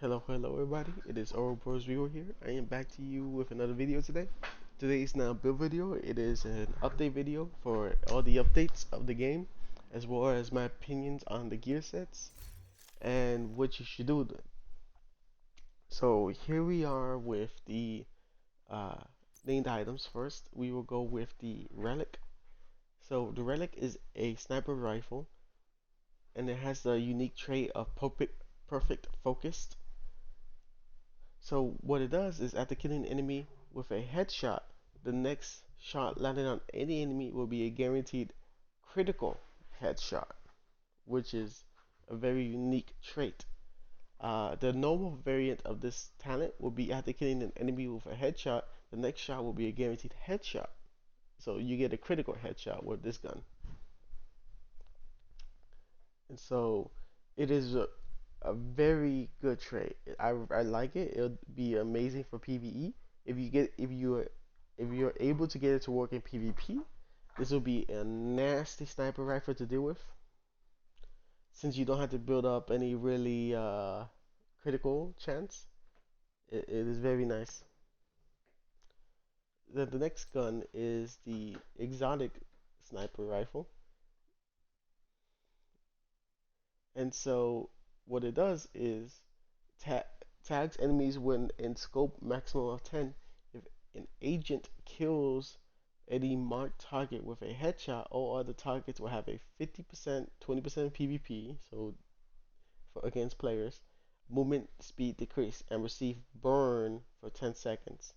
Hello everybody. It is Oral Bros Rio here. I am back to you with another video today. Today is not a build video. It is an update video for all the updates of the game, as well as my opinions on the gear sets and what you should do with them. So here we are with the uh, named items. First, we will go with the relic. So the relic is a sniper rifle, and it has the unique trait of perfect focused. So what it does is after killing an enemy with a headshot, the next shot landed on any enemy will be a guaranteed critical headshot, which is a very unique trait. The normal variant of this talent will be after killing an enemy with a headshot, the next shot will be a guaranteed headshot. So you get a critical headshot with this gun. And so it is a very good trait. I like it. It'll be amazing for PvE. If you're able to get it to work in PvP, this will be a nasty sniper rifle to deal with. Since you don't have to build up any really critical chance, it is very nice. The next gun is the exotic sniper rifle, and so what it does is ta tags enemies when in scope maximum of 10. If an agent kills any marked target with a headshot, all other targets will have a 50%, 20% PvP, so for against players, movement speed decrease, and receive burn for 10 seconds.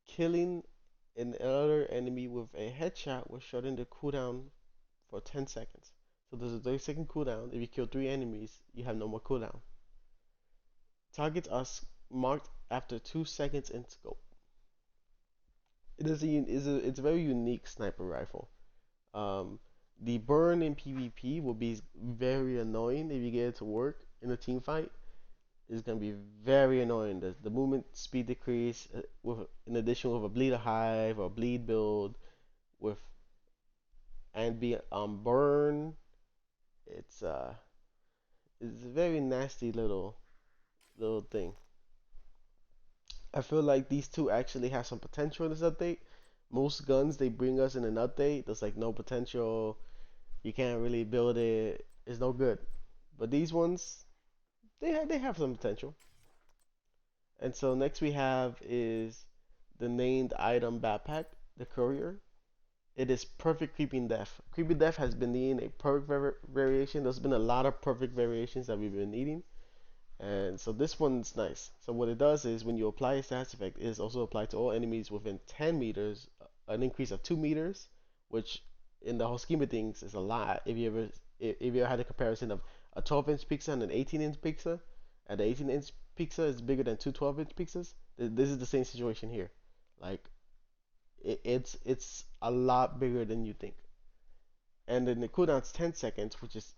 Killing another enemy with a headshot will shorten the cooldown for 10 seconds. So there's a 30-second cooldown. If you kill 3 enemies, you have no more cooldown. Targets are marked after 2 seconds in scope. It's a very unique sniper rifle. Um, the burn in PvP will be very annoying if you get it to work in a team fight. It's gonna be very annoying. The movement speed decrease with in addition with a bleed hive or bleed build with and be burn. It's uh it's a very nasty little thing. I feel like these two actually have some potential in this update. Most guns they bring us in an update, there's like no potential. You can't really build it. It's no good. But these ones, they have some potential. And so next we have is the named item backpack, the courier. It is perfect creeping death. Creeping death has been needing a perfect variation. There's been a lot of perfect variations that we've been needing. And so this one's nice. So what it does is when you apply a stats effect, it is also applied to all enemies within 10 meters, an increase of 2 meters, which in the whole scheme of things is a lot. If you ever had a comparison of a 12-inch pizza and an 18-inch pizza, and the 18-inch pizza is bigger than two 12-inch pizzas, this is the same situation here. Like it's a lot bigger than you think. And then the cooldown's 10 seconds, which is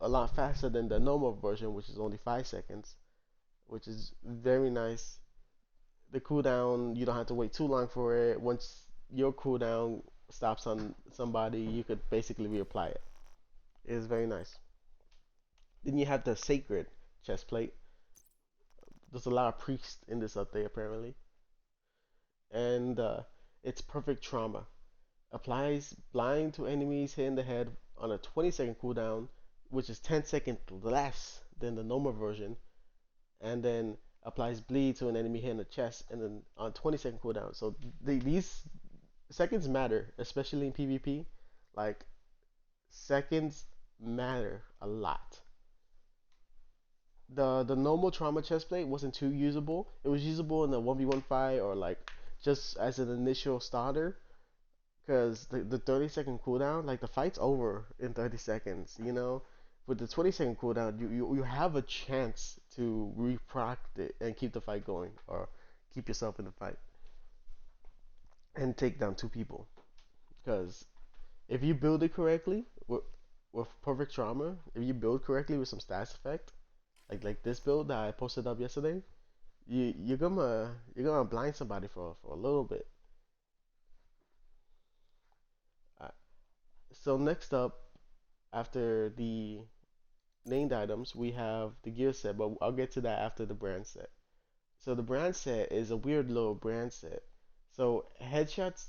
a lot faster than the normal version, which is only 5 seconds, which is very nice. The cooldown, you don't have to wait too long for it. Once your cooldown stops on somebody, you could basically reapply it. It is very nice. Then you have the sacred chest plate. There's a lot of priests in this update apparently, and it's perfect trauma. Applies blind to enemies hit in the head on a 20-second cooldown, which is 10 seconds less than the normal version, and then applies bleed to an enemy hit in the chest, and then on 20-second cooldown. So these seconds matter, especially in PvP. Like seconds matter a lot. The normal trauma chest plate wasn't too usable. It was usable in a 1v1 fight or like just as an initial starter, because the 30-second cooldown, like the fight's over in 30 seconds, you know? With the 20-second cooldown, you have a chance to reproc it and keep the fight going, or keep yourself in the fight and take down 2 people. Because if you build it correctly with perfect trauma, if you build correctly with some stats effect, like this build that I posted up yesterday, you're gonna blind somebody for a little bit. Uh, so next up, after the named items, we have the gear set, but I'll get to that after the brand set. So the brand set is a weird little brand set. So headshots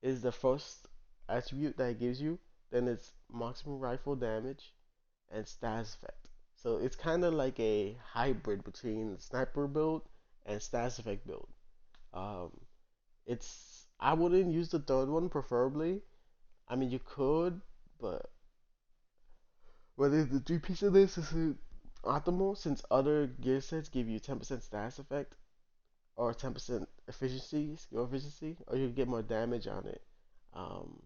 is the first attribute that it gives you. Then it's maximum rifle damage and status effect. So it's kind of like a hybrid between sniper build and status effect build. Um, it's I wouldn't use the third one preferably. I mean you could, but whether the three piece of this is optimal since other gear sets give you 10% status effect or 10% efficiency, skill efficiency, or you get more damage on it. Um,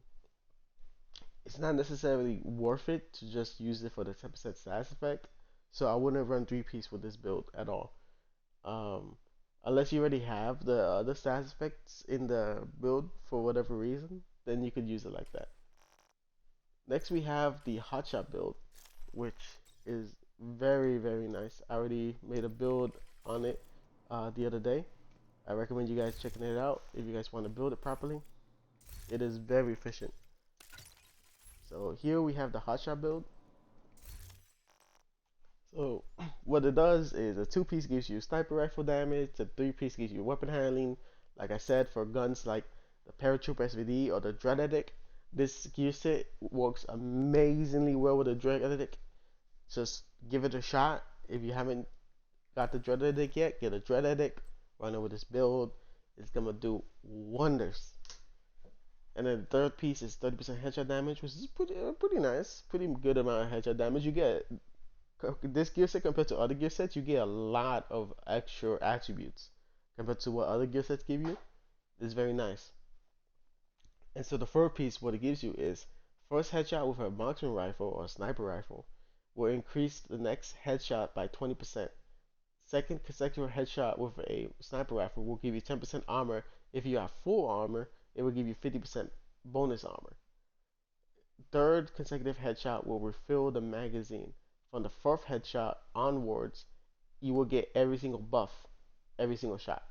it's not necessarily worth it to just use it for the 10% status effect. So I wouldn't run three piece with this build at all. Um, unless you already have the other status effects in the build for whatever reason, then you could use it like that. Next we have the hotshot build, which is very very nice. I already made a build on it the other day. I recommend you guys checking it out if you guys want to build it properly. It is very efficient. So here we have the hotshot build. So what it does is a two-piece gives you sniper rifle damage, the three-piece gives you weapon handling. Like I said, for guns like the Paratrooper SVD or the Dread Eddict, this gear set works amazingly well with the Dread Eddict. Just give it a shot. If you haven't got the Dread Eddict yet, get a Dread Eddict, run over this build. It's gonna do wonders. And then the third piece is 30% headshot damage, which is pretty nice, pretty good amount of headshot damage. You get this gear set compared to other gear sets, you get a lot of extra attributes compared to what other gear sets give you. It's very nice. And so the third piece, what it gives you is first headshot with a marksman rifle or sniper rifle will increase the next headshot by 20%. Second consecutive headshot with a sniper rifle will give you 10% armor. If you have full armor, it will give you 50% bonus armor. Third consecutive headshot will refill the magazine. From the fourth headshot onwards, you will get every single buff, every single shot.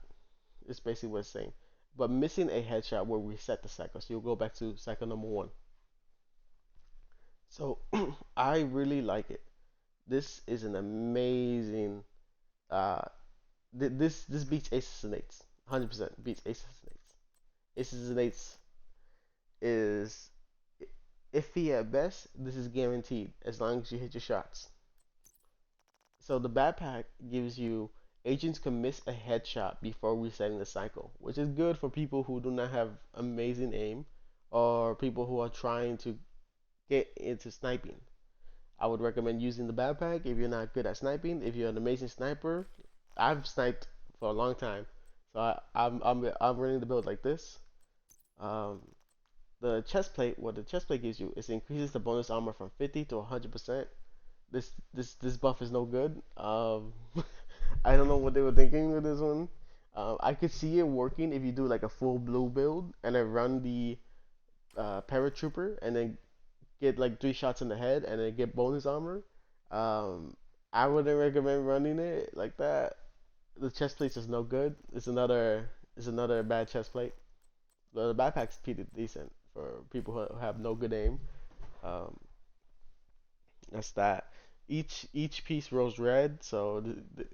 It's basically what it's saying. But missing a headshot will reset the cycle, so you'll go back to cycle number one. So I really like it. This is an amazing. Uh, this beats Aces and Eights, 100% beats Aces and Eights. Aces and Eights is iffy at best. This is guaranteed as long as you hit your shots. So the backpack gives you agents can miss a headshot before resetting the cycle, which is good for people who do not have amazing aim or people who are trying to get into sniping. I would recommend using the backpack if you're not good at sniping. If you're an amazing sniper, I've sniped for a long time, so I'm running the build like this. Um, the chest plate, what the chest plate gives you is increases the bonus armor from 50 to 100%. This buff is no good. I don't know what they were thinking with this one. I could see it working if you do like a full blue build and then run the paratrooper and then get like three shots in the head and then get bonus armor. Um, I wouldn't recommend running it like that. The chest plate is no good. It's another bad chest plate. The backpack's pretty decent for people who have no good aim. Um, that's that. Each piece rolls red, so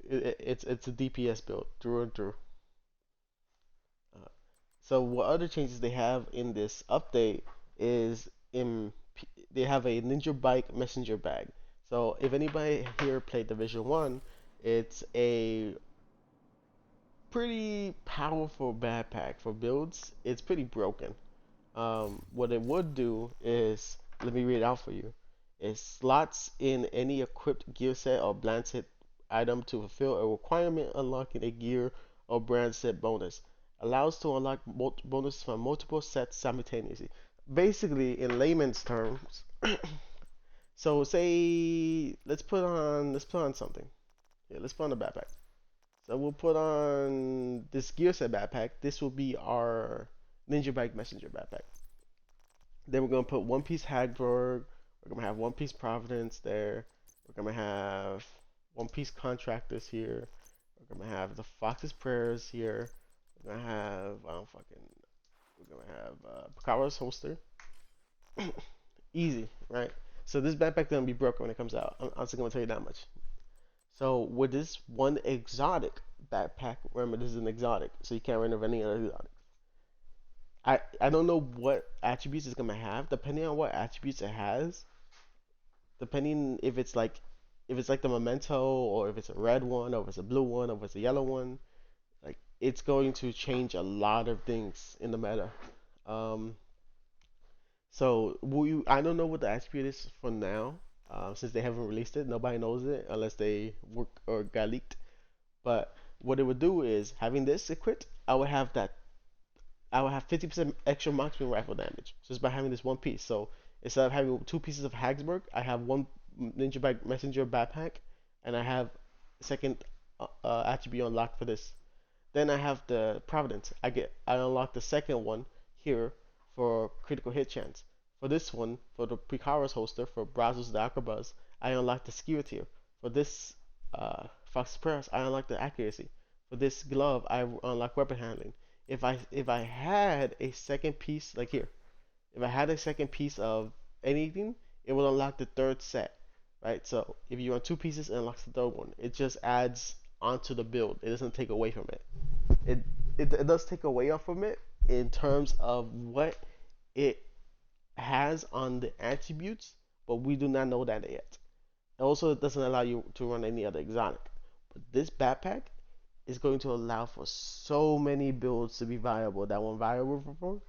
it's a DPS build through and through. Uh, so what other changes they have in this update is they have a ninja bike messenger bag. So if anybody here played Division One, it's a pretty powerful backpack for builds. It's pretty broken. What it would do is, let me read it out for you. It slots in any equipped gear set or brand set item to fulfill a requirement, unlocking a gear or brand set bonus. Allows to unlock bonus from multiple sets simultaneously. Basically, in layman's terms, so say let's put on something. Yeah, let's put on a backpack. So we'll put on this gear set backpack. This will be our ninja bike messenger backpack. Then we're gonna put One Piece Hagberg. We're gonna have One Piece Providence there. We're gonna have One Piece Contractors here. We're gonna have the Fox's Prayers here. We're gonna have We're gonna have Pakawa's Holster. Easy, right? So this backpack gonna be broken when it comes out. I'm just gonna tell you that much. So with this one exotic backpack, remember this is an exotic, so you can't run over any other exotic. I don't know what attributes it's gonna have. Depending on what attributes it has, depending if it's like the memento or if it's a red one or if it's a blue one or if it's a yellow one, like it's going to change a lot of things in the meta. Um, so I don't know what the attribute is for now, since they haven't released it. Nobody knows it unless they work or got leaked. But what it would do is having this equipped, I would have 50% extra marksman rifle damage just by having this one piece. So instead of having two pieces of Hagsburg, I have one ninjabike messenger backpack, and I have second attribute unlocked for this. Then I have the Providence. I unlock the second one here for critical hit chance. For this one, for the Precara's holster for Brazos the Acrobuzz, I unlock the skill tier. For this Fox Press, I unlock the accuracy. For this glove, I unlock weapon handling. If I had a second piece like here, if I had a second piece of anything, it will unlock the third set, right? So if you want two pieces, it unlocks the third one. It just adds onto the build. It doesn't take away from it. It it does take away off from it in terms of what it has on the attributes, but we do not know that yet. Also, it doesn't allow you to run any other exotic. But this backpack is going to allow for so many builds to be viable that weren't viable before.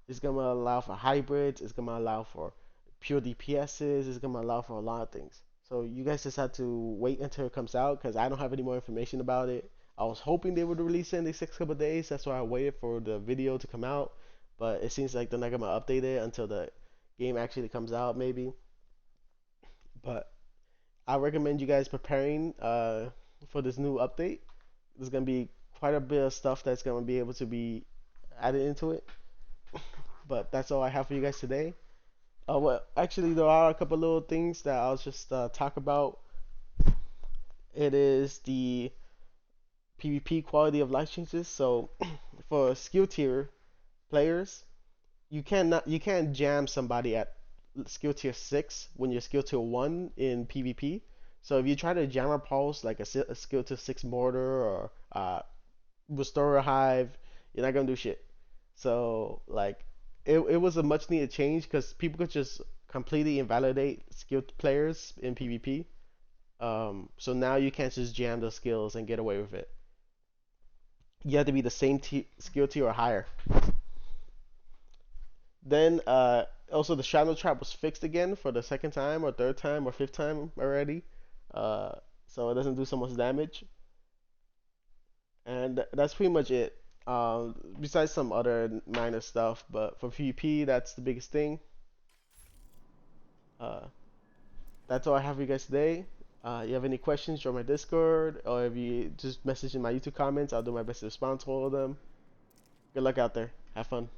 It's gonna allow for hybrids. It's gonna allow for pure DPSs. It's gonna allow for a lot of things. So you guys just have to wait until it comes out because I don't have any more information about it. I was hoping they would release it in the next couple of days. That's why I waited for the video to come out. But it seems like they're not gonna update it until the game actually comes out, maybe. But I recommend you guys preparing for this new update. There's gonna be quite a bit of stuff that's gonna be able to be added into it. But that's all I have for you guys today. Well, actually, there are a couple little things that I'll just talk about. It is the PvP quality of life changes. So, for skill tier players, you can't jam somebody at skill tier 6 when you're skill tier 1 in PvP. So if you try to jam a pulse like a skill tier 6 mortar or restore a hive, you're not gonna do shit. So like it was a much needed change because people could just completely invalidate skilled players in PvP. So now you can't just jam those skills and get away with it. You have to be the same skill tier or higher. Then also the shadow trap was fixed again for the second time or third time or fifth time already. Uh, so it doesn't do so much damage. And that's pretty much it. Besides some other minor stuff, but for PvP, that's the biggest thing. Uh, that's all I have for you guys today. You have any questions, join my Discord, or if you just message in my YouTube comments, I'll do my best to respond to all of them. Good luck out there. Have fun.